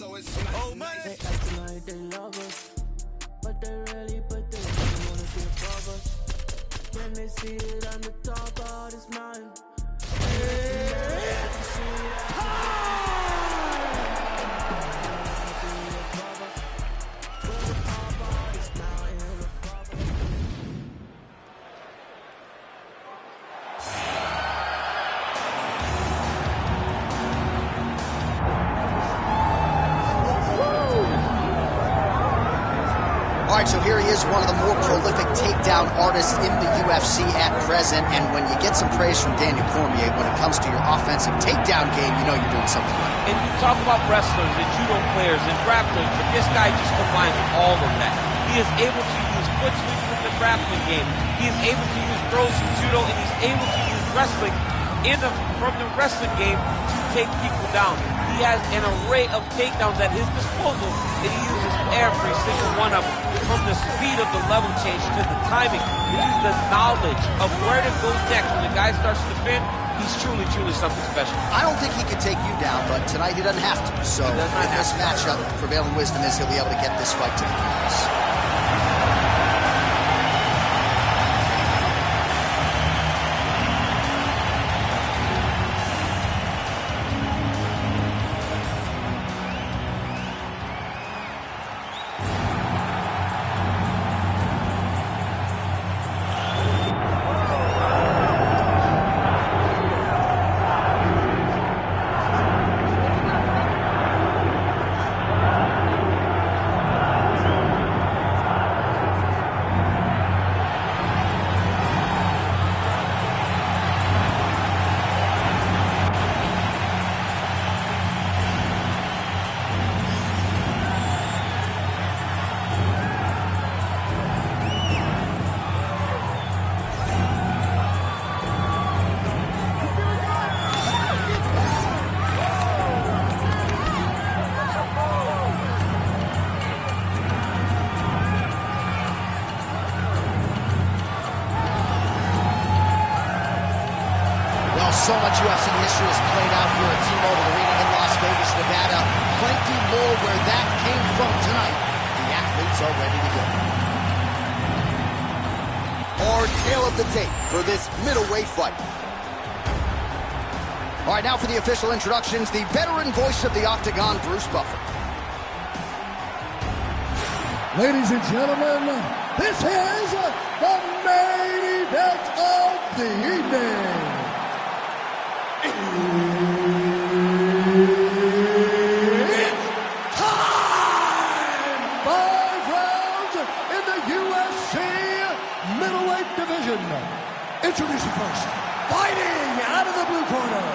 so it's oh man. They acting like they love us, but they really wanna be above us. Can they see it on the top of this mountain? All right, so here he is, one of the more prolific takedown artists in the UFC at present. And when you get some praise from Daniel Cormier, when it comes to your offensive takedown game, you know you're doing something right. And you talk about wrestlers and judo players and grapplers, but this guy just combines all of that. He is able to use foot swings from the grappling game. He is able to use throws from judo, and he's able to use wrestling from the wrestling game to take people down. He has an array of takedowns at his disposal, and he uses every single one of them. From the speed of the level change to the timing, to the knowledge of where to go next when the guy starts to defend, he's truly, truly something special. I don't think he could take you down, but tonight he doesn't have to. So in this matchup, prevailing wisdom is he'll be able to get this fight to the canvas. So much UFC history has played out here at T-Mobile Arena in Las Vegas, Nevada. Plenty more where that came from tonight. The athletes are ready to go. Our tail of the tape for this middleweight fight. All right, now for the official introductions, the veteran voice of the Octagon, Bruce Buffer. Ladies and gentlemen, this is the main event of the evening. It's time! 5 rounds in the UFC middleweight division. Introducing first, fighting out of the blue corner,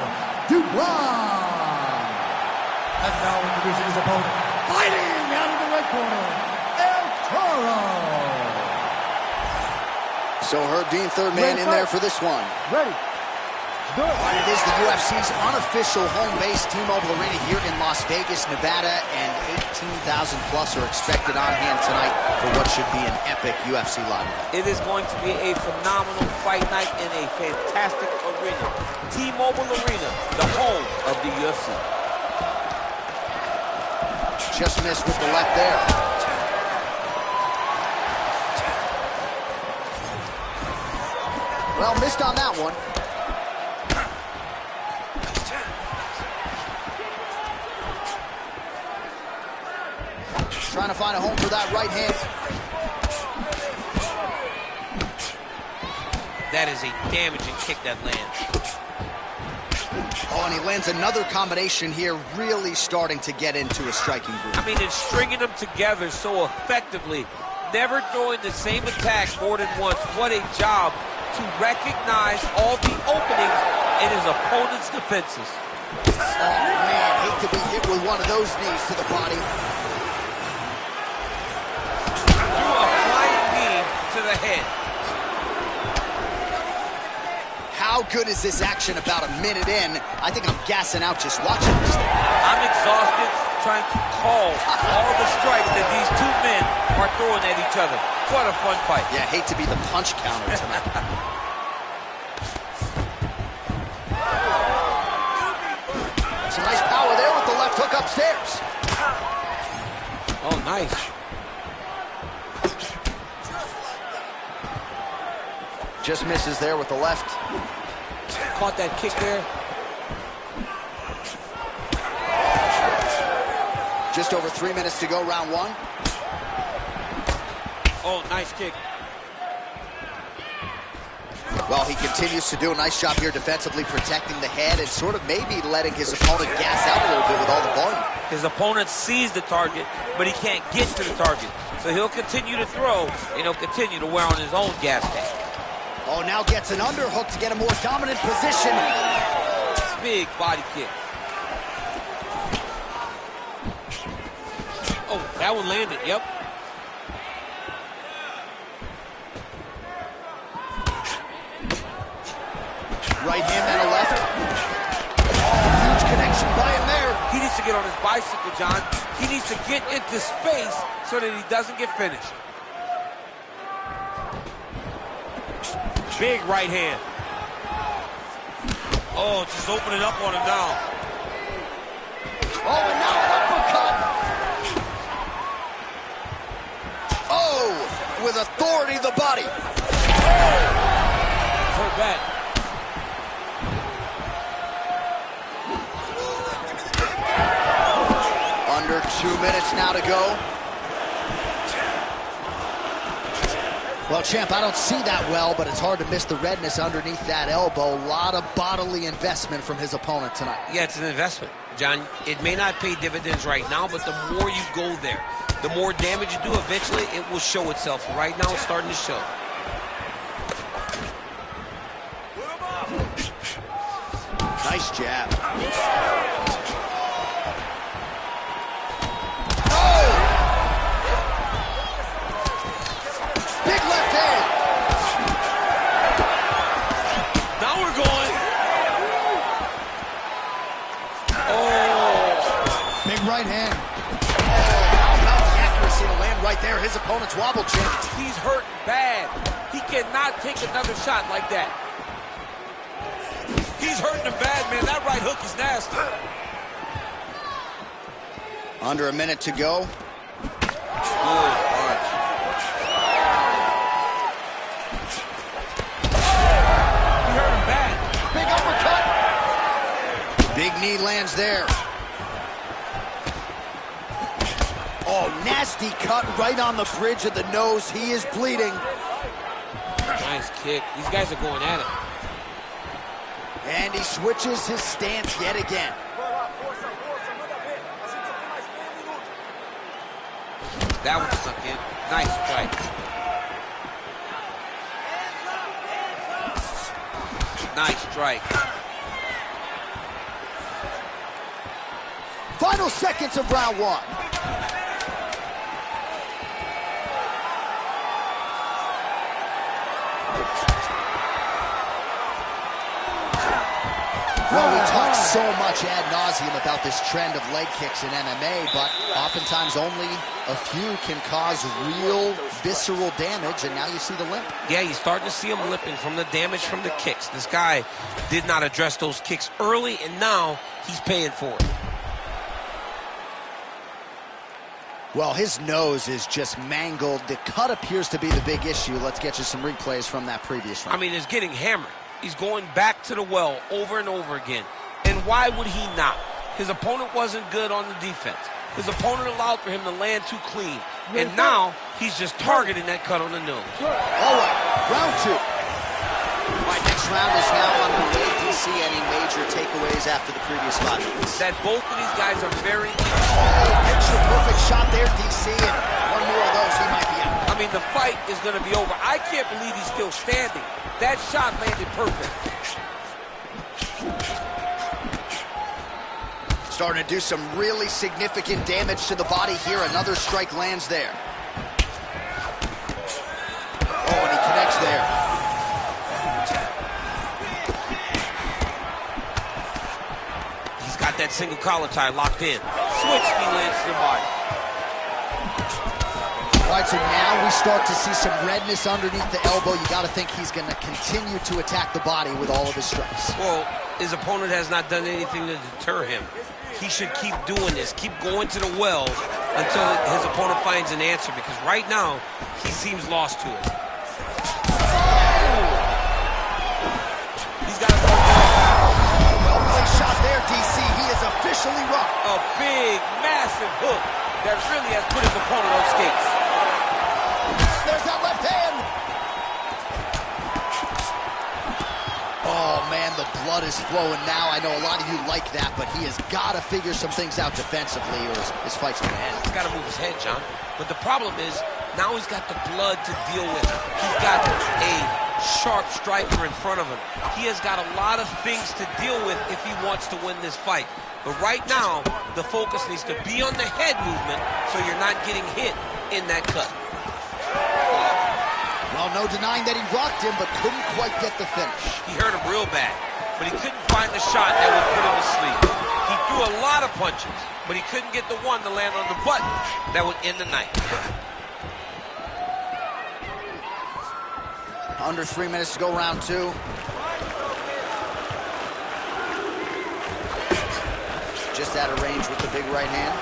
Dubois. And now introducing his opponent, fighting out of the red corner, El Toro. So Herb Dean, third man in there for this one. Ready. It is the UFC's unofficial home base, T-Mobile Arena here in Las Vegas, Nevada, and 18,000 plus are expected on hand tonight for what should be an epic UFC live. It is going to be a phenomenal fight night in a fantastic arena. T-Mobile Arena, the home of the UFC. Just missed with the left there. Well, missed on that one. Trying to find a home for that right hand. That is a damaging kick that lands. Oh, and he lands another combination here, really starting to get into a striking groove. I mean, it's stringing them together so effectively, never throwing the same attack more than once. What a job to recognize all the openings in his opponent's defenses. Oh, man, hate to be hit with one of those knees to the body. To the head. How good is this action about a minute in? I think I'm gassing out just watching this thing. I'm exhausted trying to call all the strikes that these two men are throwing at each other. What a fun fight. Yeah, hate to be the punch counter tonight. Some nice power there with the left hook upstairs. Oh, nice. Just misses there with the left. Caught that kick there. Just over 3 minutes to go, round one. Oh, nice kick. Well, he continues to do a nice job here defensively, protecting the head and sort of maybe letting his opponent gas out a little bit with all the volume. His opponent sees the target, but he can't get to the target. So he'll continue to throw, and he'll continue to wear on his own gas tank. Oh, now gets an underhook to get a more dominant position. Big body kick. Oh, that one landed, yep. Right hand and a left. Oh, huge connection by him there. He needs to get on his bicycle, John. He needs to get into space so that he doesn't get finished. Big right hand. Oh, just opening up on him now. Oh, and now an uppercut. Oh, with authority, the body. It's hurt bad. Under 2 minutes now to go. Well, champ, I don't see that well, but it's hard to miss the redness underneath that elbow. A lot of bodily investment from his opponent tonight. Yeah, it's an investment, John. It may not pay dividends right now, but the more you go there, the more damage you do, eventually it will show itself. Right now, it's starting to show. Nice jab. Right hand. Oh, how about the accuracy to land right there? His opponent's wobble, champ. He's hurt bad. He cannot take another shot like that. He's hurting him bad, man. That right hook is nasty. Under a minute to go. Good punch. He hurt him bad. Big uppercut. Big knee lands there. Oh, nasty cut right on the bridge of the nose. He is bleeding. Nice kick. These guys are going at it. And he switches his stance yet again. That one stuck in. Nice strike. Nice strike. Final seconds of round one. Well, we talk so much ad nauseum about this trend of leg kicks in MMA, but oftentimes only a few can cause real visceral damage, and now you see the limp. Yeah, you're starting to see him limping from the damage from the kicks. This guy did not address those kicks early, and now he's paying for it. Well, his nose is just mangled. The cut appears to be the big issue. Let's get you some replays from that previous round. I mean, it's getting hammered. He's going back to the well over and over again. And why would he not? His opponent wasn't good on the defense. His opponent allowed for him to land too clean. And now he's just targeting that cut on the nose. All right, round two. All right, next round is now underway. Do you see any major takeaways after the previous 5 minutes? That both of these guys are very... Picture perfect shot there, DC, and one more of those, he might be out. I mean, the fight is going to be over. I can't believe he's still standing. That shot landed perfect. Starting to do some really significant damage to the body here. Another strike lands there. Oh, and he connects there. He's got that single collar tie locked in. Switch, he lands to the body. All right, so now we start to see some redness underneath the elbow. You got to think he's going to continue to attack the body with all of his strikes. Well, his opponent has not done anything to deter him. He should keep doing this, keep going to the well until his opponent finds an answer, because right now, he seems lost to it. He's got a well-placed shot there, DC. He is officially rocked. A big, massive hook that really has put his opponent on skates. There's that left hand. Oh, man, the blood is flowing now. I know a lot of you like that, but he has got to figure some things out defensively or his fight's going to end. He's got to move his head, John. But the problem is, now he's got the blood to deal with. He's got a sharp striker in front of him. He has got a lot of things to deal with if he wants to win this fight. But right now, the focus needs to be on the head movement so you're not getting hit in that cut. Well, no denying that he rocked him, but couldn't quite get the finish. He hurt him real bad, but he couldn't find the shot that would put him to sleep. He threw a lot of punches, but he couldn't get the one to land on the button that would end the night. Under 3 minutes to go, round two. Just out of range with the big right hand.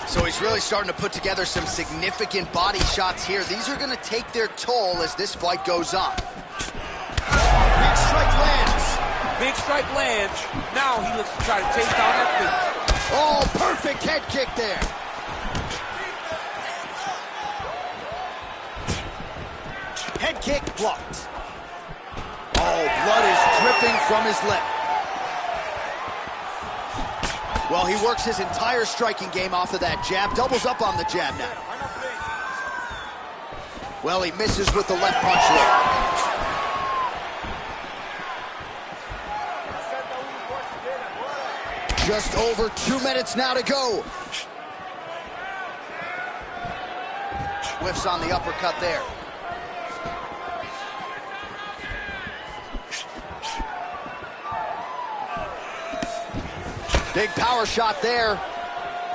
So he's really starting to put together some significant body shots here. These are going to take their toll as this fight goes on. Big strike lands. Big strike lands. Now he looks to try to chase down that finish. Oh, perfect head kick there. Head kick blocked. Oh, blood is dripping from his lip. Well, he works his entire striking game off of that jab. Doubles up on the jab now. Well, he misses with the left punch there. Just over 2 minutes now to go. Whiffs on the uppercut there. Big power shot there.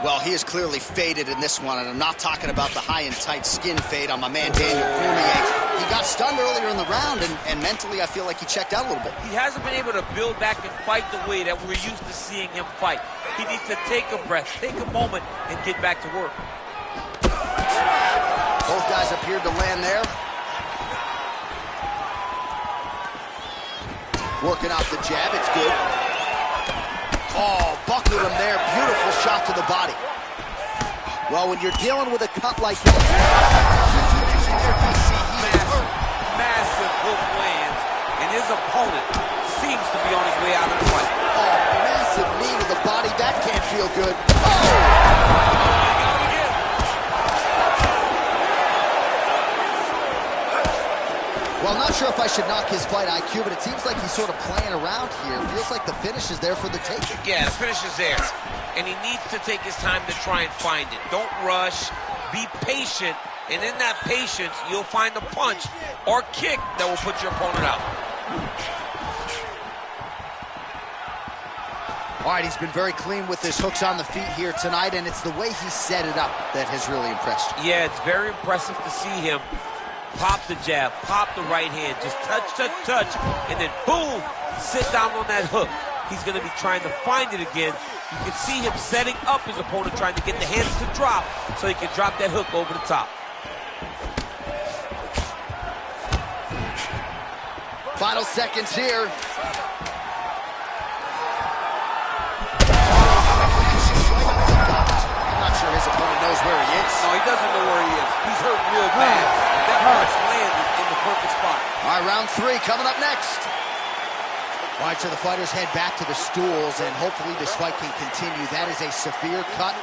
Well, he is clearly faded in this one, and I'm not talking about the high and tight skin fade on my man Daniel Cormier. He got stunned earlier in the round, and mentally I feel like he checked out a little bit. He hasn't been able to build back and fight the way that we're used to seeing him fight. He needs to take a breath, take a moment, and get back to work. Both guys appeared to land there. Working out the jab, it's good. Oh, buckled him there. Beautiful shot to the body. Well, when you're dealing with a cut like that, massive hook lands, and his opponent seems to be on his way out of the fight. Oh, massive knee to the body. That can't feel good. Oh! Well, I'm not sure if I should knock his fight IQ, but it seems like he's sort of playing around here. Feels like the finish is there for the taking. Yeah, the finish is there. And he needs to take his time to try and find it. Don't rush. Be patient. And in that patience, you'll find a punch or kick that will put your opponent out. All right, he's been very clean with his hooks on the feet here tonight, and it's the way he set it up that has really impressed you. Yeah, it's very impressive to see him pop the jab, pop the right hand, just touch, touch, touch, and then boom, sit down on that hook. He's going to be trying to find it again. You can see him setting up his opponent, trying to get the hands to drop so he can drop that hook over the top. Final seconds here. I'm not sure his opponent knows where he is. No, he doesn't know where he is. He's hurt real bad. That punch landed in the perfect spot. All right, round three coming up next. All right, so the fighters head back to the stools, and hopefully this fight can continue. That is a severe cut.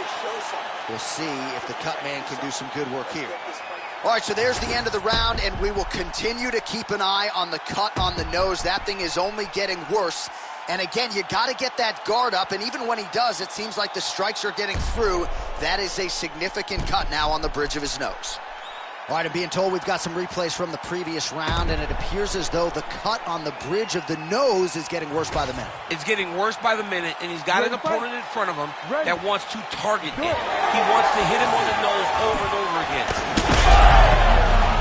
We'll see if the cut man can do some good work here. All right, so there's the end of the round, and we will continue to keep an eye on the cut on the nose. That thing is only getting worse. And again, you got to get that guard up, and even when he does, it seems like the strikes are getting through. That is a significant cut now on the bridge of his nose. All right, I'm being told we've got some replays from the previous round, and it appears as though the cut on the bridge of the nose is getting worse by the minute. It's getting worse by the minute, and he's got an opponent in front of him that wants to target him. He wants to hit him on the nose over and over again.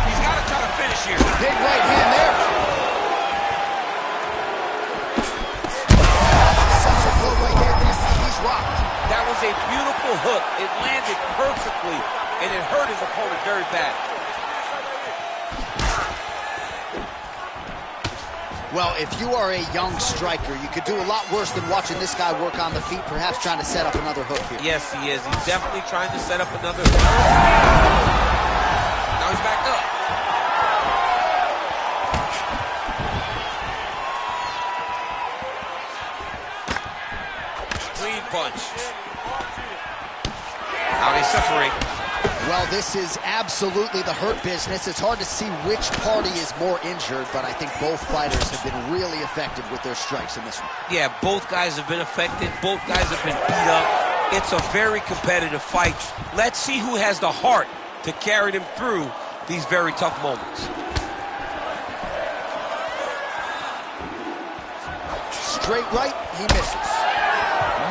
He's got to try to finish here. Big right hand there. Such a blow right there. He's rocked. That was a hook. It landed perfectly, and it hurt his opponent very bad. Well, if you are a young striker, you could do a lot worse than watching this guy work on the feet, perhaps trying to set up another hook here. Yes, he is. He's definitely trying to set up another hook. Now he's back up. Clean punch. Now they separate. Well, this is absolutely the hurt business. It's hard to see which party is more injured, but I think both fighters have been really effective with their strikes in this one. Yeah, both guys have been affected. Both guys have been beat up. It's a very competitive fight. Let's see who has the heart to carry them through these very tough moments. Straight right, he misses.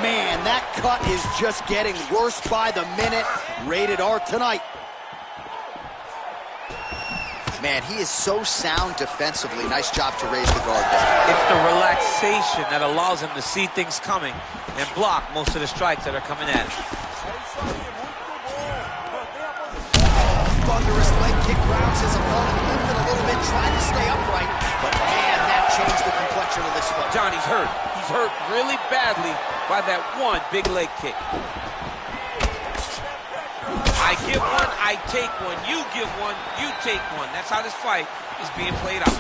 Man, that cut is just getting worse by the minute. Rated R tonight. Man, he is so sound defensively. Nice job to raise the guard there. It's the relaxation that allows him to see things coming and block most of the strikes that are coming at him. Thunderous leg kick rounds his opponent, lifting a little bit, trying to stay upright. But man, that changed the complexion of this fight. Johnny's hurt. He's hurt really badly by that one big leg kick. I give one, I take one. You give one, you take one. That's how this fight is being played out.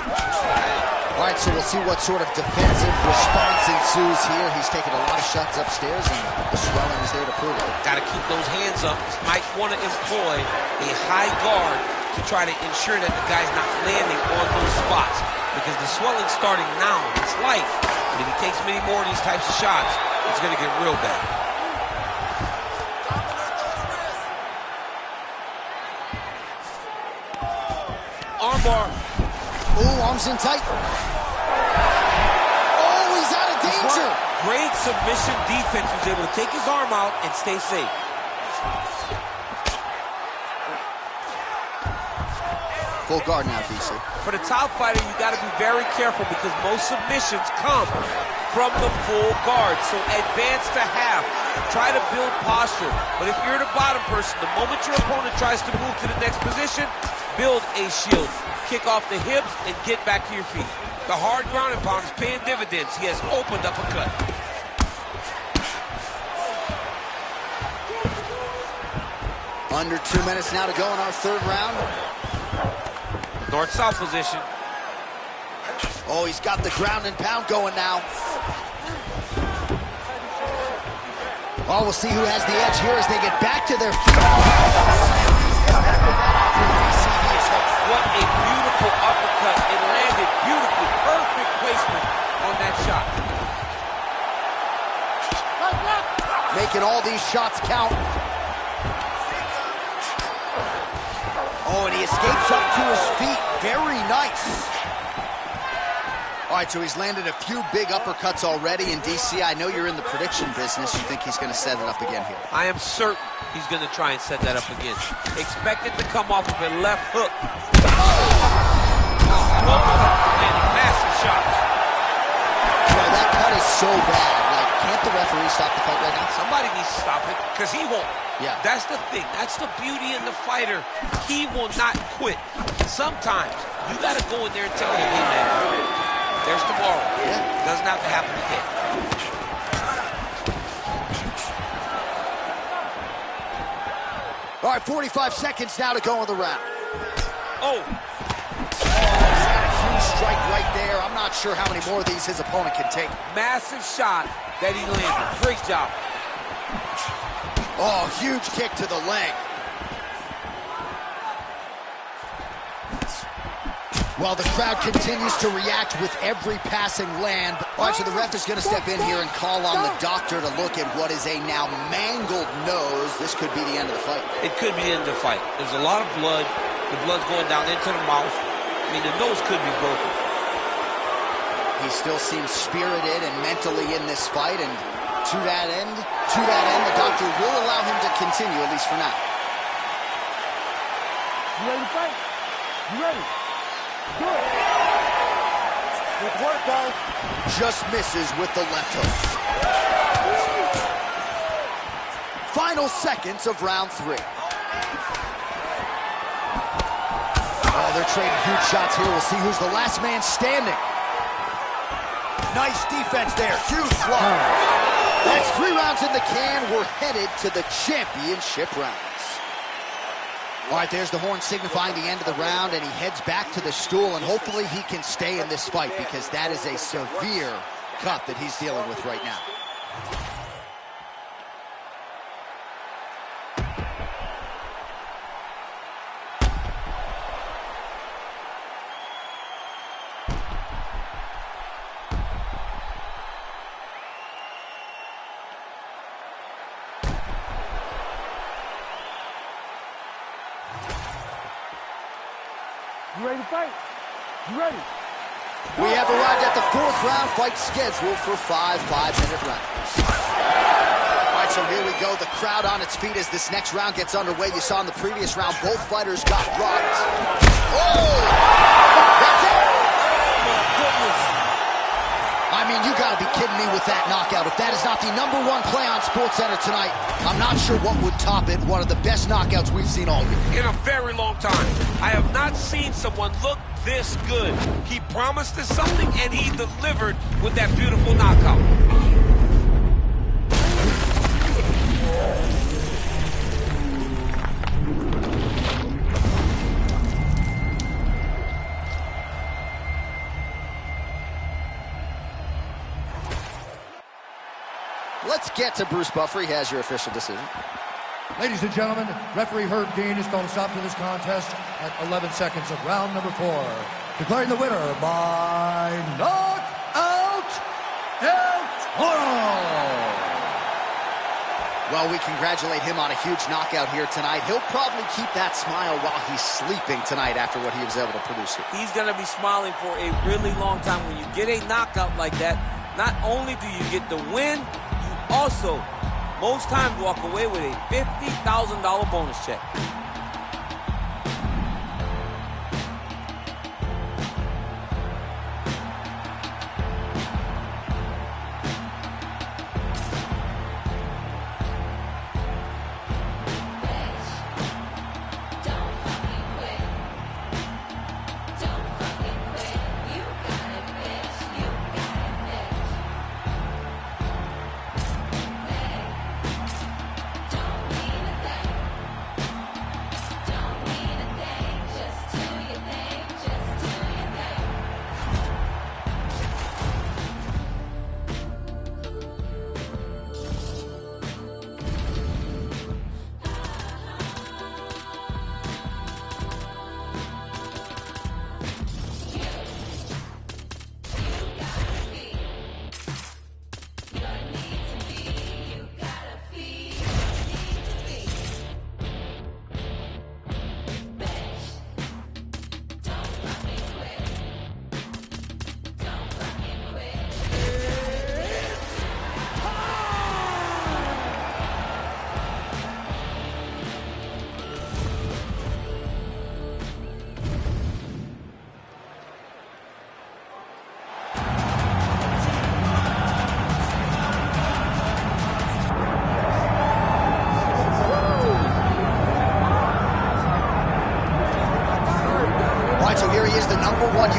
All right, so we'll see what sort of defensive response ensues here. He's taking a lot of shots upstairs, and the swelling is there to prove it. Got to keep those hands up. Might want to employ a high guard to try to ensure that the guy's not landing on those spots, because the swelling's starting now. It's light, but if he takes many more of these types of shots, it's going to get real bad. Armbar. Ooh, arms in tight. Oh, he's out of danger. Great submission defense. He was able to take his arm out and stay safe. Full guard now, DC. For the top fighter, you got to be very careful because most submissions come from the full guard. So advance to half. Try to build posture. But if you're the bottom person, the moment your opponent tries to move to the next position, build a shield. Kick off the hips and get back to your feet. The hard ground and pound is paying dividends. He has opened up a cut. Under 2 minutes now to go in our third round. North-south position. Oh, he's got the ground and pound going now. Oh, we'll see who has the edge here as they get back to their feet. What a beautiful uppercut. It landed beautifully. Perfect placement on that shot. Making all these shots count. Oh, and he escapes up to his feet. Very nice. All right, so he's landed a few big uppercuts already. And DC, I know you're in the prediction business. You think he's going to set it up again here? I am certain he's going to try and set that up again. Expect it to come off of a left hook. Landing massive shots. Well, that cut is so bad. Like, can't the referee stop the fight right now? Somebody needs to stop it, because he won't. Yeah. That's the thing. That's the beauty in the fighter. He will not quit. Sometimes you got to go in there and tell him, hey, man, there's tomorrow. Yeah. Doesn't have to happen today. All right, 45 seconds now to go in the round. Oh. He's got a huge strike right there. I'm not sure how many more of these his opponent can take. Massive shot that he landed. Great job. Oh, huge kick to the leg. Well, the crowd continues to react with every passing land. All right, so the ref is going to step in here and call on the doctor to look at what is a now mangled nose. This could be the end of the fight. It could be the end of the fight. There's a lot of blood. The blood's going down into the mouth. I mean, the nose could be broken. He still seems spirited and mentally in this fight, and to that end, the doctor will allow him to continue, at least for now. You ready to fight? You ready? Do it. Good work, guys. Just misses with the left hook. Final seconds of round 3. Oh, they're trading huge shots here. We'll see who's the last man standing. Nice defense there. Huge block. That's 3 rounds in the can. We're headed to the championship rounds. All right, there's the horn signifying the end of the round, and he heads back to the stool, and hopefully he can stay in this fight because that is a severe cut that he's dealing with right now. You ready to fight? You ready? We have arrived at the 4th round, fight scheduled for 5 5-minute rounds. All right, so here we go. The crowd on its feet as this next round gets underway. You saw in the previous round, both fighters got rocked. Oh! That's it! I mean, you gotta be kidding me with that knockout. If that is not the #1 play on SportsCenter tonight, I'm not sure what would top it. One of the best knockouts we've seen all year. In a very long time. I have not seen someone look this good. He promised us something, and he delivered with that beautiful knockout. Let's get to Bruce Buffer. He has your official decision. Ladies and gentlemen, referee Herb Dean has called a stop to this contest at 11 seconds of round number 4. Declaring the winner by knockout, El Toro. Well, we congratulate him on a huge knockout here tonight. He'll probably keep that smile while he's sleeping tonight after what he was able to produce here. He's going to be smiling for a really long time. When you get a knockout like that, not only do you get the win, you also, most times, walk away with a $50,000 bonus check.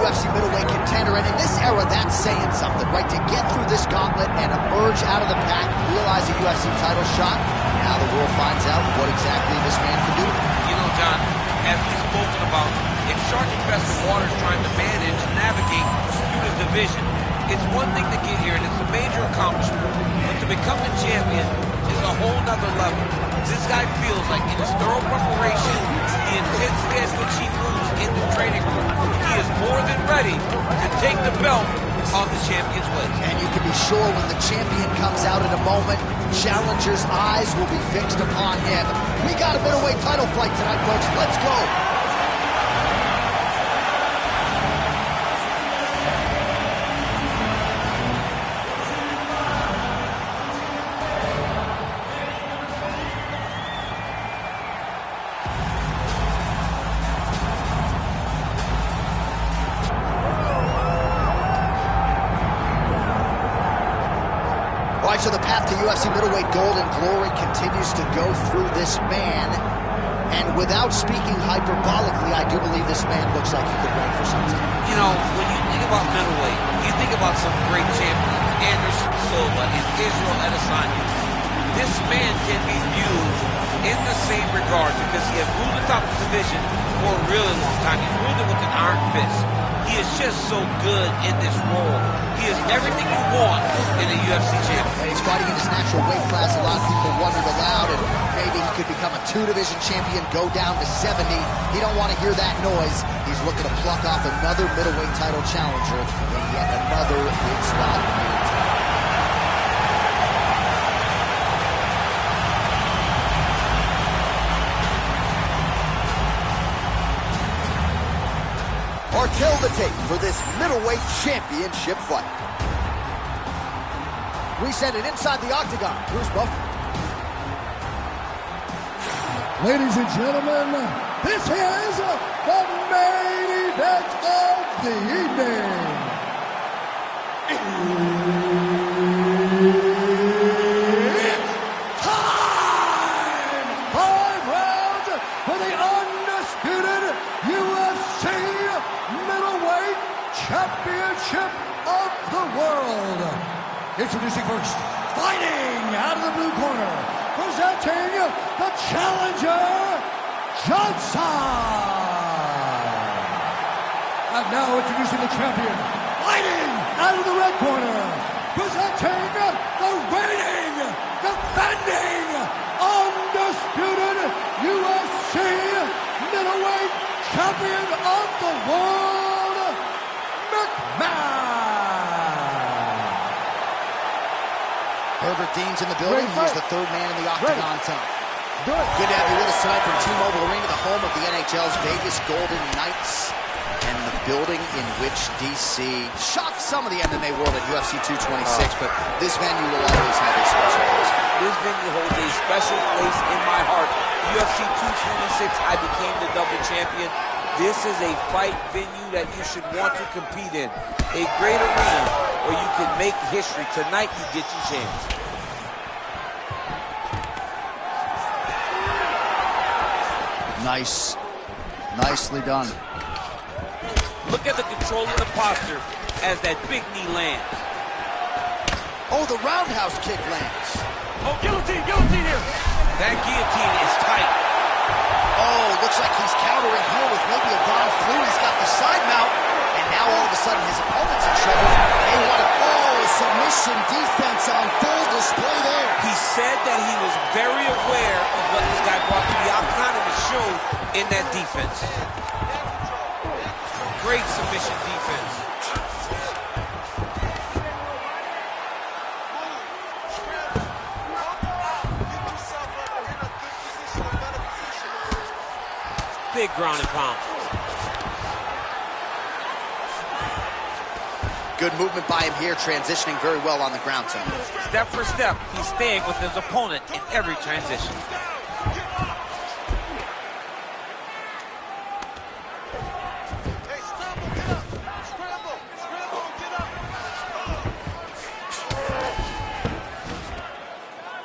UFC middleweight contender, and in this era, that's saying something, right? To get through this gauntlet and emerge out of the pack, realize a UFC title shot. Now the world finds out what exactly this man can do. You know, John, as we've spoken about, if shark-infested waters trying to manage and navigate through the division, it's one thing to get here, and it's a major accomplishment. But to become the champion is a whole nother level. This guy feels like in his thorough preparation, the intensity at which he moves in the training room, he is more than ready to take the belt on the champion's way. And you can be sure when the champion comes out in a moment, challengers' eyes will be fixed upon him. We got a middleweight title fight tonight, folks. Let's go. So the path to UFC middleweight gold and glory continues to go through this man. And without speaking hyperbolically, I do believe this man looks like he could reign for some time. You know, when you think about middleweight, you think about some great champions, Anderson Silva and Israel Adesanya. This man can be viewed in the same regard because he has ruled the top of the division for a really long time. He's ruled it with an iron fist. He is just so good in this role. He is everything you want in a UFC champion. And he's fighting in his natural weight class. A lot of people wondered aloud, and maybe he could become a 2-division champion, go down to 70. He don't want to hear that noise. He's looking to pluck off another middleweight title challenger in yet another big spot here tonight. Or kill the tape for this middleweight championship fight. We send it inside the octagon. Bruce Buffer. Ladies and gentlemen, this is the main event of the evening. It's time! 5 rounds for the undisputed UFC middleweight championship of the world. Introducing first, fighting out of the blue corner, presenting the challenger, Johnson. And now introducing the champion, fighting out of the red corner, presenting the reigning, defending, undisputed UFC middleweight champion of the world, McMahon. Herbert Dean's in the building. He's the third man in the octagon tonight. Good to have you with us tonight from T-Mobile Arena, the home of the NHL's Vegas Golden Knights, and the building in which DC shocked some of the MMA world at UFC 226, but this venue will always have a special place. This venue holds a special place in my heart. UFC 226, I became the double champion. This is a fight venue that you should want to compete in. A great arena where you can make history. Tonight, you get your chance. Nice. Nicely done. Look at the control of the posture as that big knee lands. Oh, the roundhouse kick lands. Oh, guillotine here. That guillotine is tight. Oh, looks like he's countering here with maybe a Don Flu. He's got the side mount, and now all of a sudden his opponent's in trouble. They want to, submission defense on full display there. He said that he was very aware of what this guy brought to the octagon, and it showed in that defense. Great submission defense. Big ground and pound. Good movement by him here, transitioning very well on the ground tonight. Step for step, he's staying with his opponent in every transition.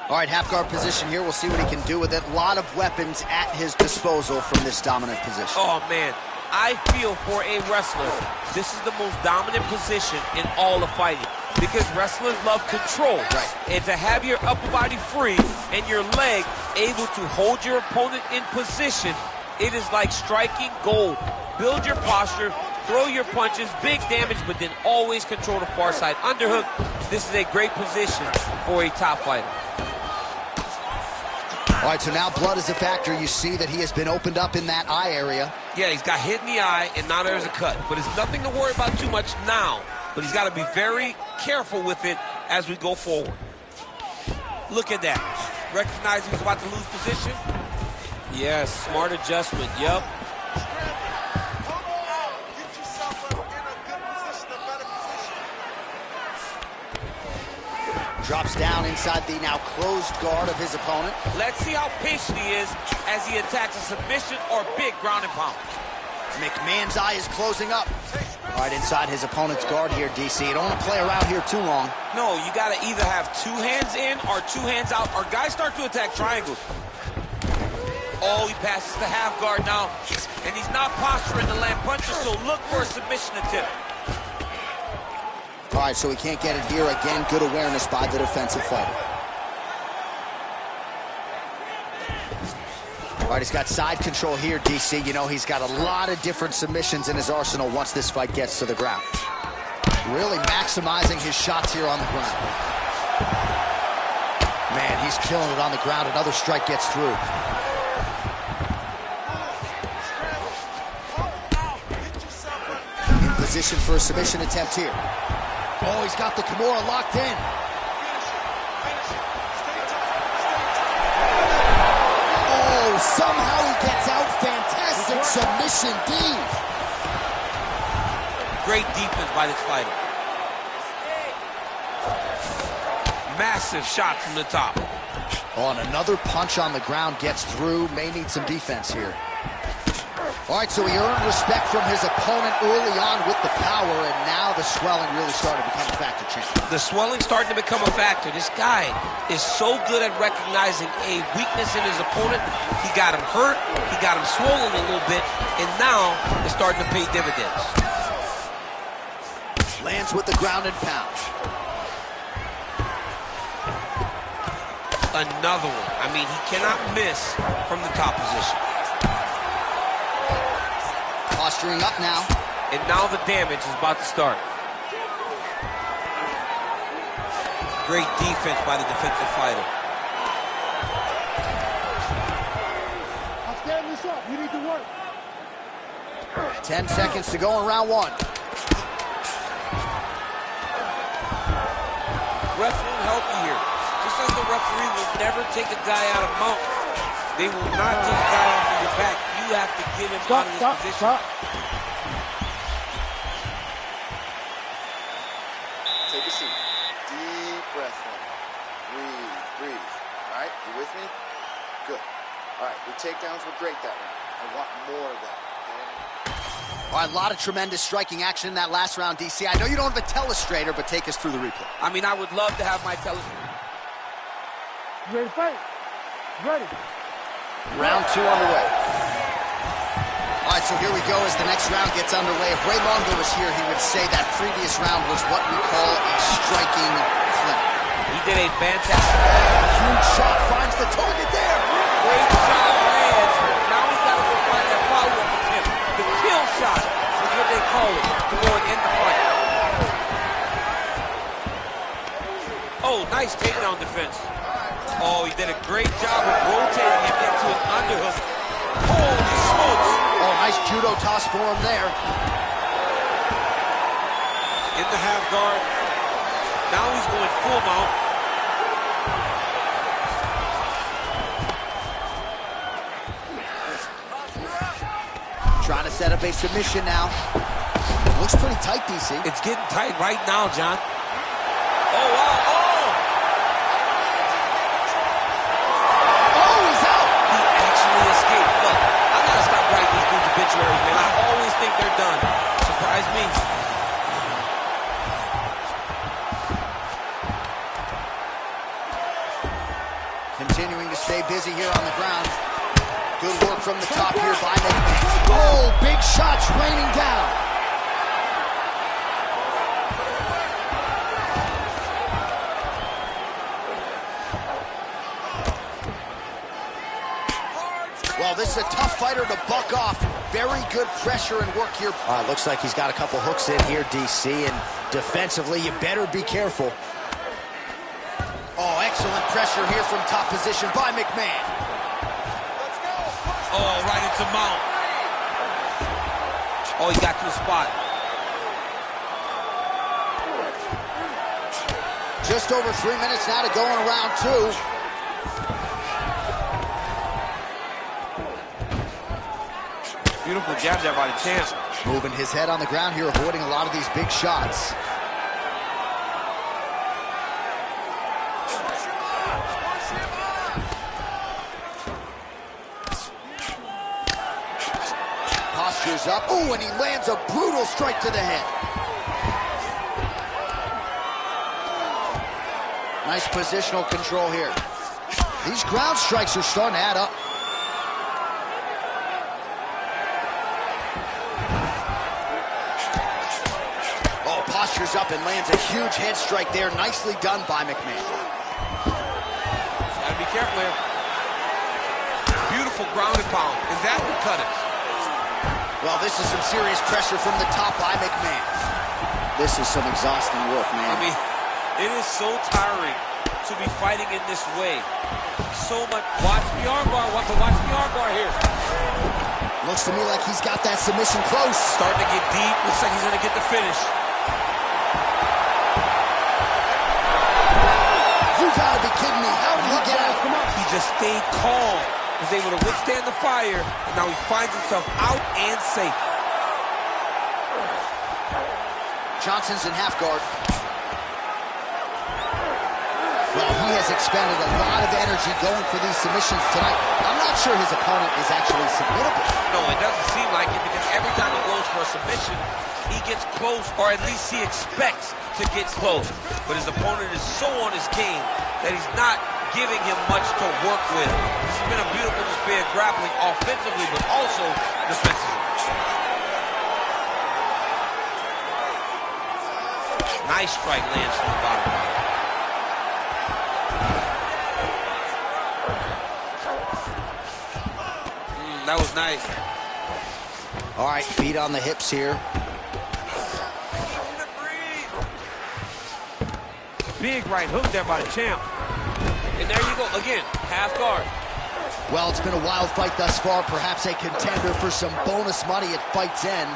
All right, half guard position here. We'll see what he can do with it. A lot of weapons at his disposal from this dominant position. Oh, man. I feel for a wrestler, this is the most dominant position in all of fighting because wrestlers love control. Right. And to have your upper body free and your leg able to hold your opponent in position, it is like striking gold. Build your posture, throw your punches, big damage, but then always control the far side underhook. This is a great position for a top fighter. All right, so now blood is a factor. You see that he has been opened up in that eye area. Yeah, he's got hit in the eye, and now there's a cut. But it's nothing to worry about too much now. But he's got to be very careful with it as we go forward. Look at that. Recognize he was about to lose position? Yes, smart adjustment, yep. Drops down inside the now closed guard of his opponent. Let's see how patient he is as he attacks a submission or big ground and pound. McMahon's eye is closing up. All right, inside his opponent's guard here, DC. You don't want to play around here too long. No, you got to either have 2 hands in or 2 hands out, or guys start to attack triangles. Oh, he passes the half guard now, and he's not posturing the land puncher, so look for a submission attempt. All right, so he can't get it here. Again, good awareness by the defensive fighter. All right, he's got side control here, DC. You know, he's got a lot of different submissions in his arsenal once this fight gets to the ground. Really maximizing his shots here on the ground. Man, he's killing it on the ground. Another strike gets through. In position for a submission attempt here. Oh, he's got the Kimura locked in. Somehow he gets out. Fantastic submission, D. Great defense by this fighter. Massive shot from the top. Oh, and another punch on the ground gets through. May need some defense here. All right, so he earned respect from his opponent early on with the power, and now the swelling really started to become a factor, champ. The swelling starting to become a factor. This guy is so good at recognizing a weakness in his opponent. He got him hurt, he got him swollen a little bit, and now it's starting to pay dividends. Lands with the ground and pound. Another one. I mean, he cannot miss from the top position. Posturing up now. And now the damage is about to start. Great defense by the defensive fighter. I'm standing this up. You need to work. 10 seconds to go in round 1. Ref won't help you here. Just as the referee will never take a guy out of mount, they will not take a guy off of your back. You have to get him out of this position. Stop. Take a seat. Deep breath in. Breathe. All right, you with me? Good. All right, your takedowns were great that round. I want more of that, okay? All right, a lot of tremendous striking action in that last round, DC. I know you don't have a telestrator, but take us through the replay. I mean, I would love to have my telestrator. You ready to fight? Ready. Round 2 underway. All right, so here we go as the next round gets underway. If Ray Longo was here, he would say that previous round was what we call a striking clinic. He did a fantastic. Huge shot finds the target there. Great shot lands. Now he's got to go find that follow-up attempt. The kill shot is what they call it to go and end the fight. Oh, nice takedown defense. Oh, he did a great job of rotating him into an underhook. Holy smokes. Oh, nice judo toss for him there. In the half guard. Now he's going full mount. Trying to set up a submission now. Looks pretty tight, DC. It's getting tight right now, John. Oh, wow. Obituaries, man. I always think they're done. Surprise me. Continuing to stay busy here on the ground. Good work from the top here by McMahon. Oh, big shots raining down. Well, this is a tough fighter to buck off. Very good pressure and work here. Looks like he's got a couple hooks in here, DC, and defensively, you better be careful. Oh, excellent pressure here from top position by McMahon. Oh, right into mount. Oh, he got to the spot. Just over 3 minutes now to go in round 2. Beautiful jab there by the champ. Moving his head on the ground here, avoiding a lot of these big shots. postures up. Ooh, and he lands a brutal strike to the head. Nice positional control here. These ground strikes are starting to add up. Oh, postures up and lands a huge head strike there. Nicely done by McMahon. Gotta be careful here. Beautiful ground and pound, and that would cut it. Well, this is some serious pressure from the top by McMahon. This is some exhausting work, man. I mean, it is so tiring to be fighting in this way. So much. Watch the armbar. Watch the armbar here. Looks to me like he's got that submission close. Starting to get deep. Looks like he's going to get the finish. You gotta be kidding me. How did he get out? He just stayed calm. Was able to withstand the fire, and now he finds himself out and safe. Johnson's in half guard. Well, he has expended a lot of energy going for these submissions tonight. I'm not sure his opponent is actually submittable. No, it doesn't seem like it, because every time he goes for a submission, he gets close, or at least he expects to get close. But his opponent is so on his game that he's not giving him much to work with. This has been a beautiful display of grappling offensively, but also defensively. Nice strike lands from the bottom. That was nice. All right, feet on the hips here. Big right hook there by the champ. And there you go, again, half guard. Well, it's been a wild fight thus far. Perhaps a contender for some bonus money at fight's end.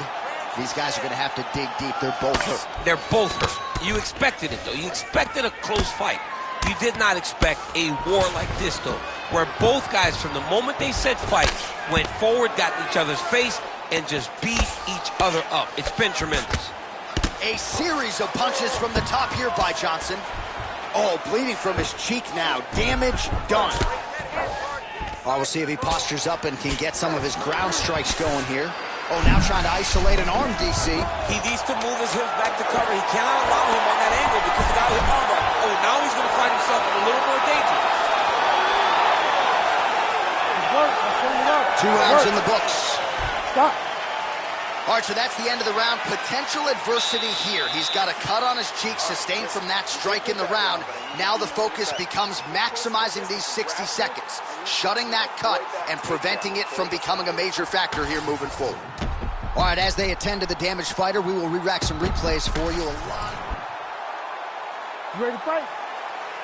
These guys are going to have to dig deep. They're both hurt. They're both hurt. You expected it, though. You expected a close fight. You did not expect a war like this, though, where both guys, from the moment they said fight, went forward, got in each other's face, and just beat each other up. It's been tremendous. A series of punches from the top here by Johnson. Oh, bleeding from his cheek now. Damage done. Oh, we'll see if he postures up and can get some of his ground strikes going here. Oh, now trying to isolate an arm, DC. He needs to move his hips back to cover. He cannot allow him on that angle because he got his arm right. Oh, now he's going to find himself in a little more danger. 2 rounds in the books. Stop. All right, so that's the end of the round. Potential adversity here. He's got a cut on his cheek sustained from that strike in the round. Now the focus becomes maximizing these 60 seconds, shutting that cut and preventing it from becoming a major factor here moving forward. All right, as they attend to the damaged fighter, we will re-rack some replays for you. You ready to fight?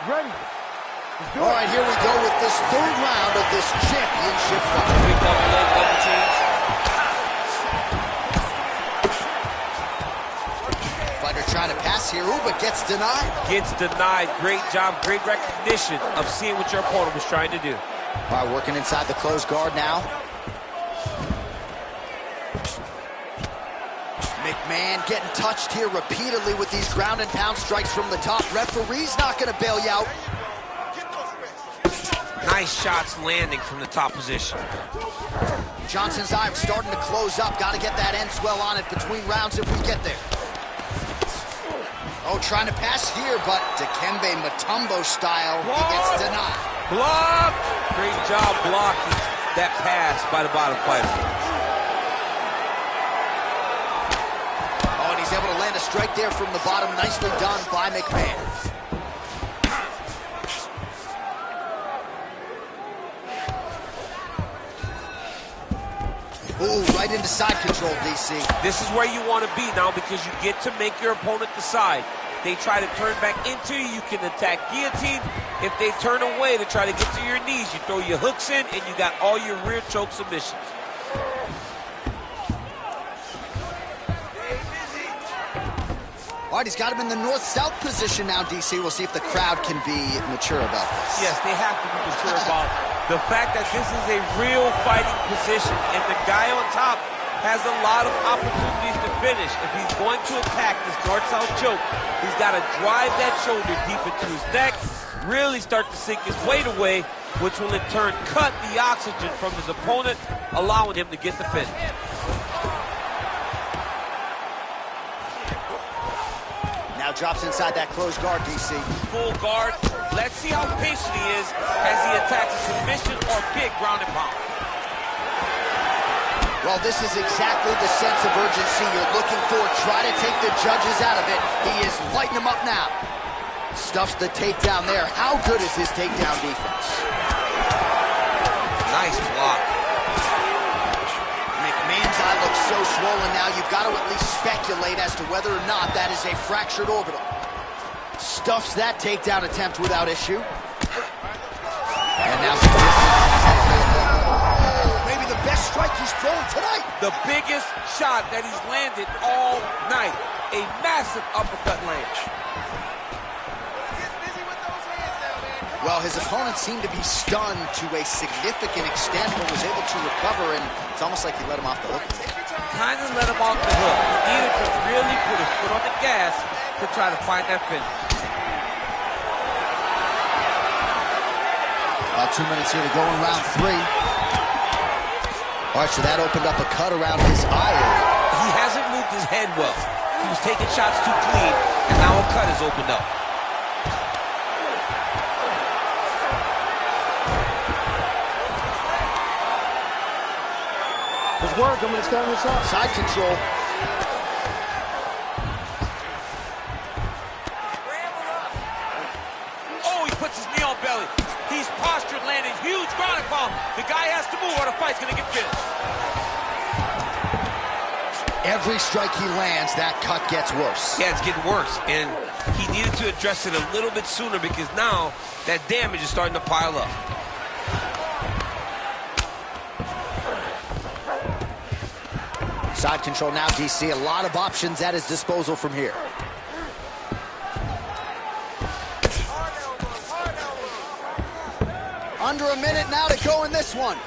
Ready. Let's do it. All right, here we go with this third round of this championship fight. Big double leg, double teams. Fighter trying to pass here, ooh, but gets denied. Gets denied. Great job, great recognition of seeing what your opponent was trying to do. All right, working inside the closed guard now. McMahon getting touched here repeatedly with these ground and pound strikes from the top. Referee's not going to bail you out. Nice shots landing from the top position. Johnson's eye starting to close up. Got to get that end swell on it between rounds if we get there. Oh, trying to pass here, but Dikembe Mutombo style, he gets denied. Blocked! Great job blocking that pass by the bottom fighter. Oh, and he's able to land a strike there from the bottom. Nicely done by McMahon. Ooh, right into side control, DC. This is where you want to be now because you get to make your opponent decide. They try to turn back into you, you can attack guillotine. If they turn away to try to get to your knees, you throw your hooks in and you got all your rear choke submissions. All right, he's got him in the north-south position now, DC. We'll see if the crowd can be mature about this. Yes, they have to be mature about the fact that this is a real fighting position and the guy on top has a lot of opportunities to finish. If he's going to attack this north-south choke, he's got to drive that shoulder deep into his neck, really start to sink his weight away, which will in turn cut the oxygen from his opponent, allowing him to get the finish. drops inside that closed guard, DC. Full guard. Let's see how patient he is as he attacks a submission or big ground and pound. Well, this is exactly the sense of urgency you're looking for. Try to take the judges out of it. He is lighting them up now. Stuffs the takedown there. How good is his takedown defense? Nice block. McMahon's eye looks so swollen now, you've got to at least speculate as to whether or not that is a fractured orbital. Stuffs that takedown attempt without issue. And now maybe the best strike he's thrown tonight. The biggest shot that he's landed all night. A massive uppercut land. Well, his opponent seemed to be stunned to a significant extent, but was able to recover, and it's almost like he let him off the hook. Kind of let him off the hook. He needed to really put his foot on the gas to try to find that finish. About 2 minutes here to go in round 3. All right, so that opened up a cut around his eye area. He hasn't moved his head well. He was taking shots too clean, and now a cut has opened up. His work, I'm going to stand this up. Side control. Oh, he puts his knee on belly. He's postured, landing huge ground and pound. The guy has to move or the fight's going to get finished. Every strike he lands, that cut gets worse. Yeah, it's getting worse, and he needed to address it a little bit sooner because now that damage is starting to pile up. Side control now, DC. A lot of options at his disposal from here. Under a minute now to go in this one.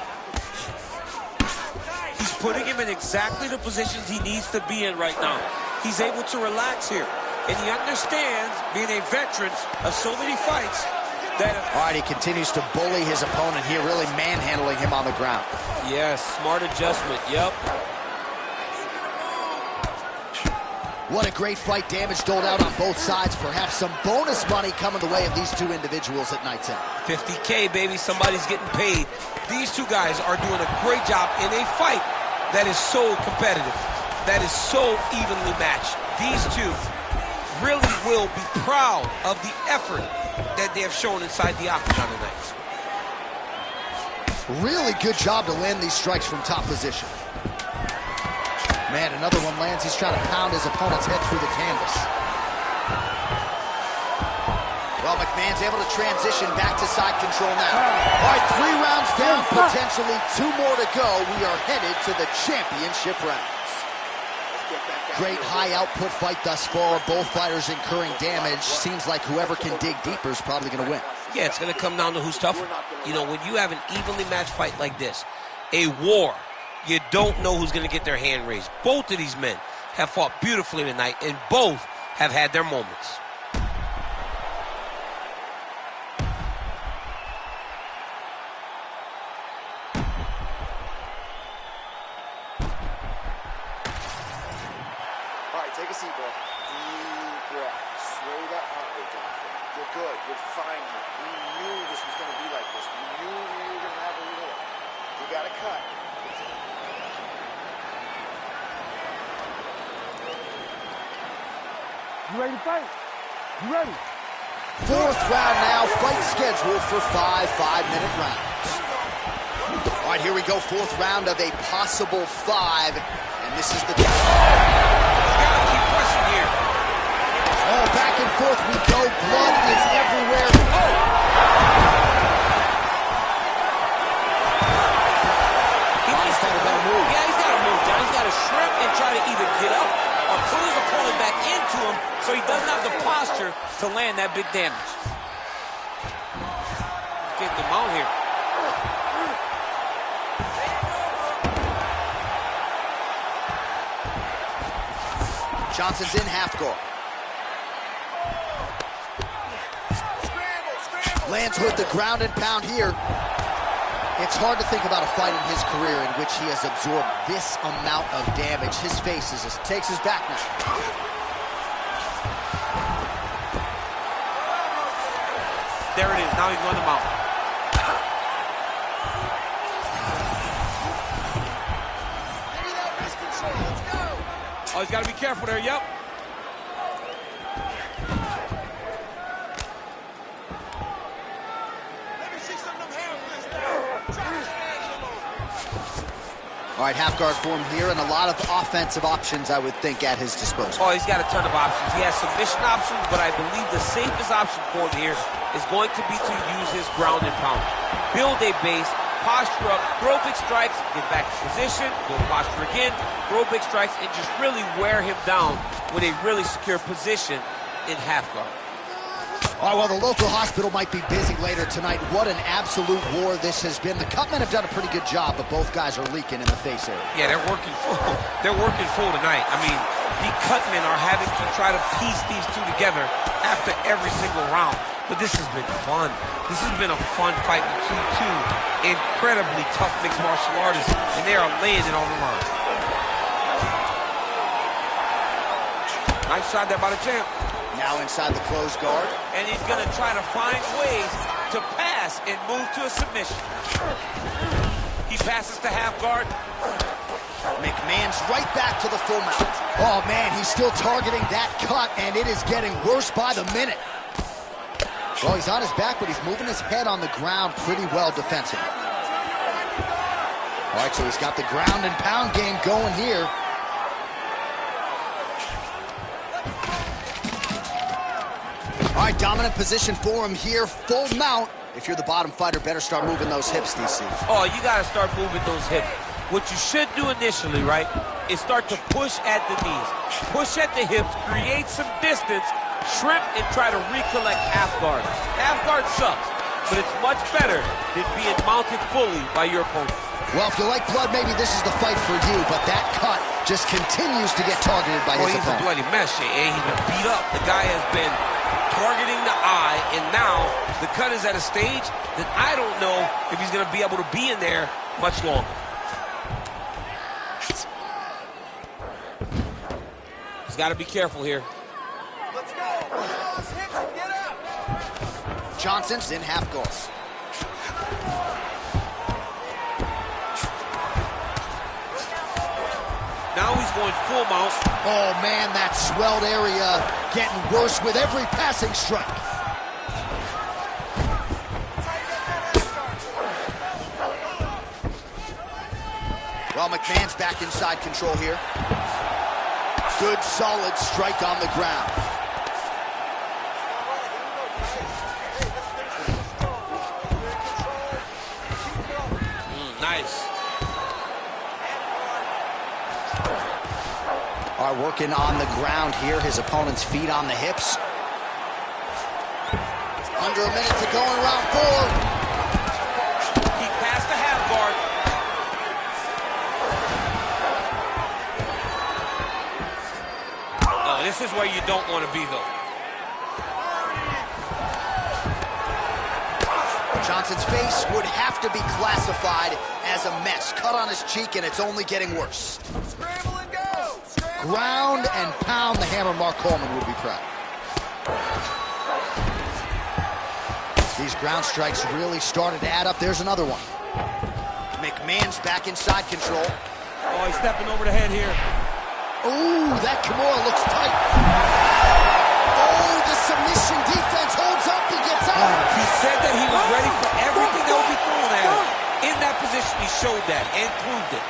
He's putting him in exactly the positions he needs to be in right now. He's able to relax here, and he understands, being a veteran of so many fights, that... All right, he continues to bully his opponent here, really manhandling him on the ground. Yes, smart adjustment, yep. What a great fight. Damage doled out on both sides. Perhaps some bonus money coming the way of these two individuals at night's end. $50K, baby. Somebody's getting paid. These two guys are doing a great job in a fight that is so competitive, that is so evenly matched. These two really will be proud of the effort that they have shown inside the octagon tonight. Really good job to land these strikes from top position. Man, another one lands. He's trying to pound his opponent's head through the canvas. Well, McMahon's able to transition back to side control now. All right, 3 rounds down, potentially 2 more to go. We are headed to the championship rounds. Great high output fight thus far. Both fighters incurring damage. Seems like whoever can dig deeper is probably going to win. Yeah, it's going to come down to who's tougher. You know, when you have an evenly matched fight like this, a war, you don't know who's going to get their hand raised. Both of these men have fought beautifully tonight, and both have had their moments. All right, take a seat, bro. Deep breath. Slow that heart rate down. You're good. You're fine here. We knew this was going to be like this. We knew we were going to have a little. You got to cut. You ready to fight? You ready? 4th round now. Fight scheduled for 5 5-minute rounds. All right, here we go. 4th round of a possible 5. And this is the... Keep pressing here. Oh, back and forth we go. Blood is everywhere. Oh! He's got to move. Yeah, he's got to move, John. He's got to shrimp and try to either get up or put his opponent back into him so he doesn't have the posture to land that big damage. Getting them out here. Johnson's in half guard. Lands with the ground and pound here. It's hard to think about a fight in his career in which he has absorbed this amount of damage. His face takes his back now. There it is. Now he's going to mount. Give me that wrist control. Let's go. Oh, he's got to be careful there. Yep. Let me see some of them hand flips now. Josh Angelo. All right, half guard form here, and a lot of offensive options, I would think, at his disposal. Oh, he's got a ton of options. He has submission options, but I believe the safest option for him here is going to be to use his ground and pound. Build a base, posture up, throw big strikes, get back to position, go posture again, throw big strikes, and just really wear him down with a really secure position in half guard. All right, well, the local hospital might be busy later tonight. What an absolute war this has been. The Cutmen have done a pretty good job, but both guys are leaking in the face area. Yeah, they're working full. They're working full tonight. I mean, the Cutmen are having to try to piece these two together after every single round. But this has been fun. This has been a fun fight between two incredibly tough mixed martial artists, and they are laying it on the line. Nice shot there by the champ. Now inside the closed guard. And he's going to try to find ways to pass and move to a submission. He passes to half guard. McMahon's right back to the full mount. Oh, man, he's still targeting that cut, and it is getting worse by the minute. Well, he's on his back, but he's moving his head on the ground pretty well defensively. All right, so he's got the ground and pound game going here. All right, dominant position for him here, full mount. If you're the bottom fighter, better start moving those hips, DC. Oh, you got to start moving those hips. What you should do initially, right, is start to push at the knees. Push at the hips, create some distance, shrimp, and try to recollect half guard. Half guard sucks, but it's much better than being mounted fully by your opponent. Well, if you like blood, maybe this is the fight for you, but that cut just continues to get targeted by his He's a opponent. bloody mess, and he's been beat up. The guy has been targeting the eye, and now the cut is at a stage that I don't know if he's going to be able to be in there much longer. He's got to be careful here. Let's go. Put on those hips and get up. Johnson's in half guard. Now he's going full mount. Oh, man, that swelled area getting worse with every passing strike. Well, McMahon's back inside control here. Good, solid strike on the ground. Nice. Are working on the ground here. His opponent's feet on the hips. Under a minute to go in round 4. He passed the half guard. Oh, this is where you don't want to be, though. Johnson's face would have to be classified as a mess. Cut on his cheek, and it's only getting worse. Scramble and go. Scramble. Ground and pound. The hammer Mark Coleman would be proud. These ground strikes really started to add up. There's another one. McMahon's back inside control. Oh, he's stepping over the head here. Ooh, that Kimura looks tight. Oh, the submission defense holds up. He gets out. He said that he was ready for everything that would be thrown at him. In that position, he showed that and proved it.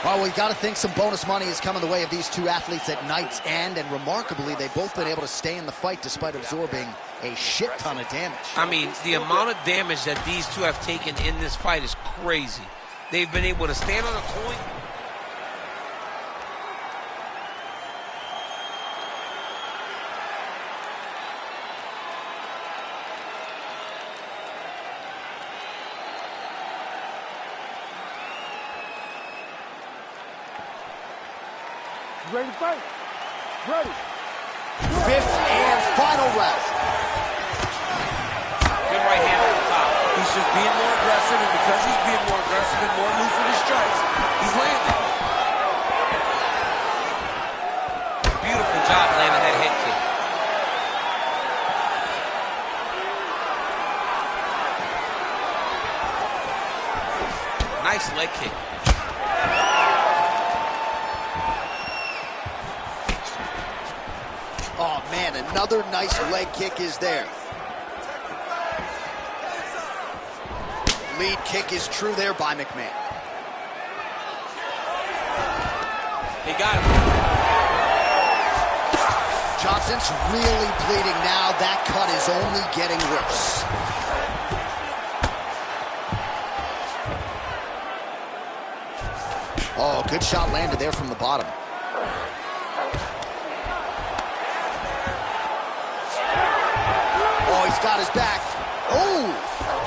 Well, we got to think some bonus money is coming the way of these two athletes at night's end, and remarkably, they've both been able to stay in the fight despite absorbing a shit ton of damage. I mean, the amount of damage that these two have taken in this fight is crazy. They've been able to stand on a coin. Ready to fight? Ready. Fifth and final round. Good right hand on the top. He's just being more aggressive, and because he's being more aggressive and more loose with his strikes, he's landing. Beautiful job landing that head kick. McMahon. Another nice leg kick is there. Lead kick is true there by McMahon. He got him. Johnson's really bleeding now. That cut is only getting worse. Oh, good shot landed there from the bottom. Oh, he's got his back. Oh,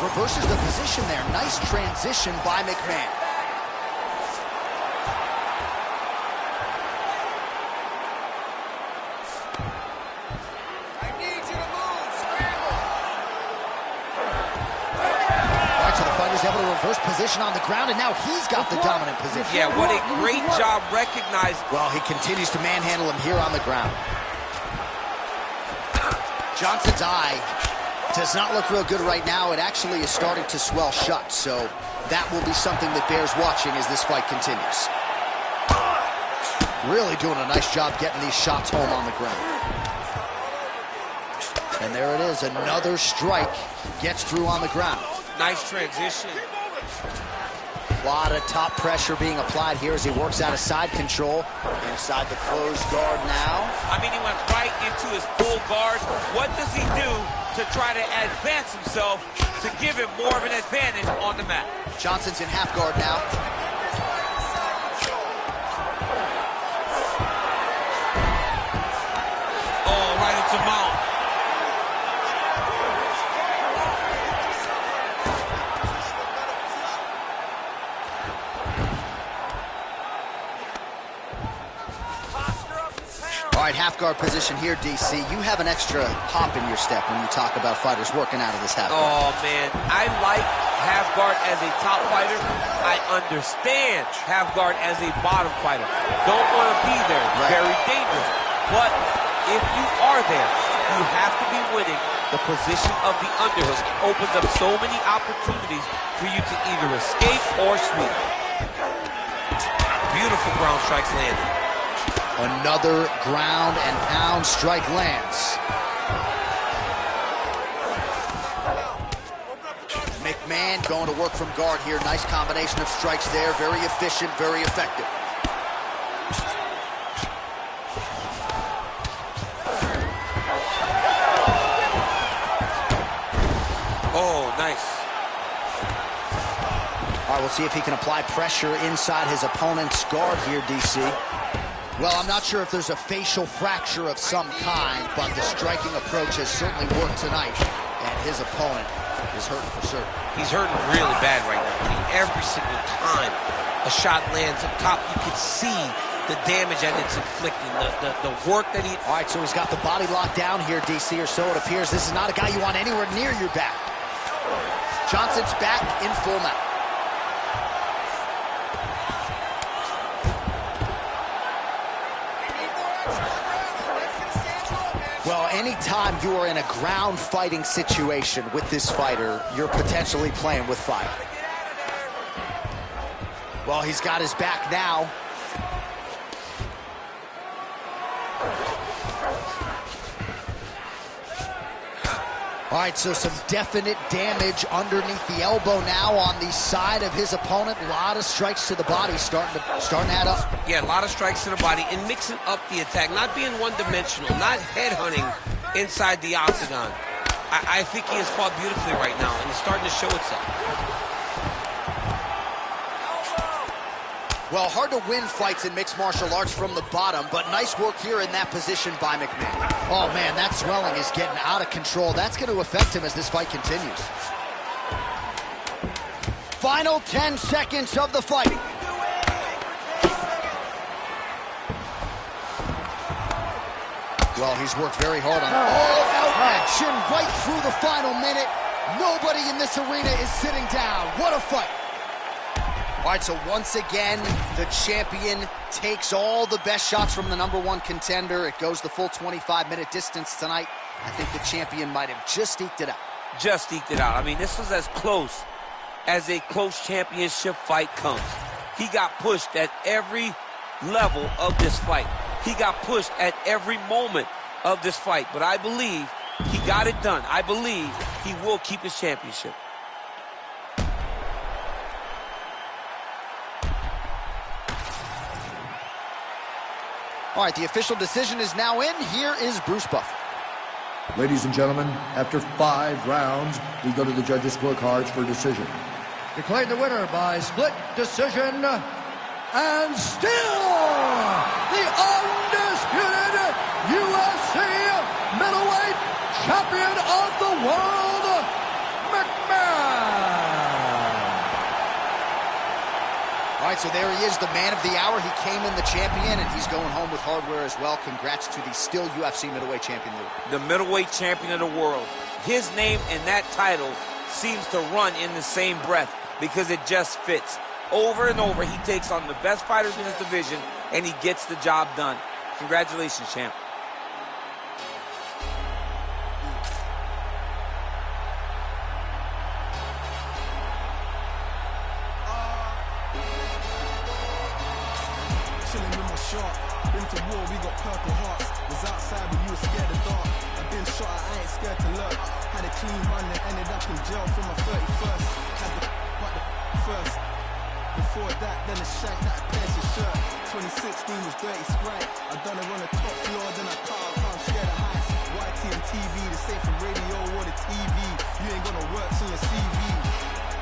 reverses the position there. Nice transition by McMahon. Able to reverse position on the ground, and now he's got the dominant position. Yeah, what a great job recognizing. Well, he continues to manhandle him here on the ground. Johnson's eye does not look real good right now. It actually is starting to swell shut, so that will be something that bears watching as this fight continues. Really doing a nice job getting these shots home on the ground. And there it is, another strike gets through on the ground. Nice transition. A lot of top pressure being applied here as he works out of side control. Inside the closed guard now. I mean, he went right into his full guard. What does he do to try to advance himself to give him more of an advantage on the mat? Johnson's in half guard now. Oh, right into mount. All right, half guard position here, DC. You have an extra hop in your step when you talk about fighters working out of this half guard. Oh, man. I like half guard as a top fighter. I understand half guard as a bottom fighter. Don't want to be there. Right. Very dangerous. But if you are there, you have to be winning. The position of the underhook opens up so many opportunities for you to either escape or sweep. Beautiful ground strikes landed. Another ground and pound strike lands. McMahon going to work from guard here. Nice combination of strikes there. Very efficient, very effective. Oh, nice. All right, we'll see if he can apply pressure inside his opponent's guard here, DC. Well, I'm not sure if there's a facial fracture of some kind, but the striking approach has certainly worked tonight, and his opponent is hurting for certain. He's hurting really bad right now. I mean, every single time a shot lands up top, you can see the damage that it's inflicting, the work that he... All right, so he's got the body locked down here, DC, or so it appears. This is not a guy you want anywhere near your back. Johnson's back in full mount. Well, anytime you are in a ground fighting situation with this fighter, you're potentially playing with fire. Well, he's got his back now. All right, so some definite damage underneath the elbow now on the side of his opponent. A lot of strikes to the body starting to add up. Yeah, a lot of strikes to the body and mixing up the attack, not being one-dimensional, not headhunting inside the octagon. I think he has fought beautifully right now, and it's starting to show itself. Well, hard to win fights in mixed martial arts from the bottom, but nice work here in that position by McMahon. Oh, man, that swelling is getting out of control. That's going to affect him as this fight continues. Final 10 seconds of the fight. Well, he's worked very hard on all-out action right through the final minute. Nobody in this arena is sitting down. What a fight. All right, so once again, the champion takes all the best shots from the #1 contender. It goes the full 25-minute distance tonight. I think the champion might have just eked it out. Just eked it out. I mean, this was as close as a close championship fight comes. He got pushed at every level of this fight. He got pushed at every moment of this fight, but I believe he got it done. I believe he will keep his championship. All right, the official decision is now in. Here is Bruce Buffer. Ladies and gentlemen, after 5 rounds, we go to the judges' scorecards for decision. Declared the winner by split decision, and still the undisputed UFC middleweight champion of the world, McMahon. All right, so there he is, the man of the hour. He came in the champion, and he's going home with hardware as well. Congrats to the still UFC middleweight champion. The middleweight champion of the world. His name and that title seems to run in the same breath because it just fits. Over and over, he takes on the best fighters in his division, and he gets the job done. Congratulations, champ. Chilling with my shark. Been to war, we got purple hearts. Was outside, but you were scared of dark. I've been shot, I ain't scared to lurk. Had a clean run and ended up in jail for my 31st. Had the but the first. Before that, then a shank that I pierced your shirt. 2016 was dirty sprite. I done it on the top floor, then I cut out, I'm scared of heights. YT and TV, the same for radio or the TV. You ain't gonna work on your CV.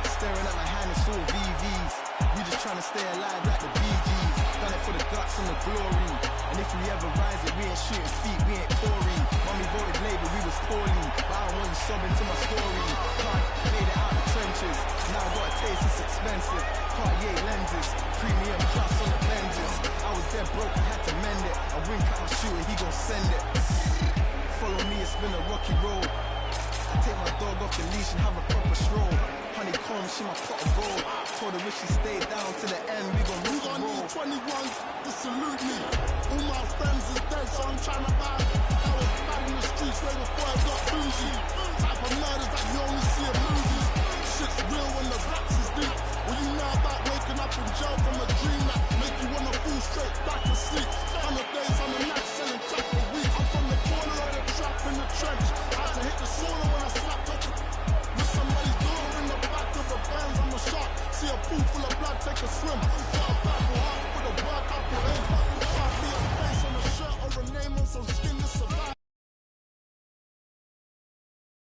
Staring at my hand, it's all VVs. We just trying to stay alive like the Bee Gees. Done it for the guts and the glory. And if we ever rise it, we ain't shooting feet, we ain't Tory. Mommy voted Labour, we was poorly. But I don't want you sobbing to my story. Can't made it out the trenches. Now I got a taste, it's expensive. Cartier lenses, premium plus on the lenses. I was dead broke, I had to mend it. I wink at my shooter, he gon' send it. Follow me, it's been a rocky road. I take my dog off the leash and have a proper stroll. Honeycomb, she my pot of gold. Told her if she stayed down to the end, we gon' rock and roll. 21s to salute me. All my friends is dead, so I'm trying to buy. I was bad in the streets way before I got bougie. Type of murders that you only see in movies. Shit's real when the raps is deep. Well, you know about waking up in jail from a dream that make you wanna fall straight back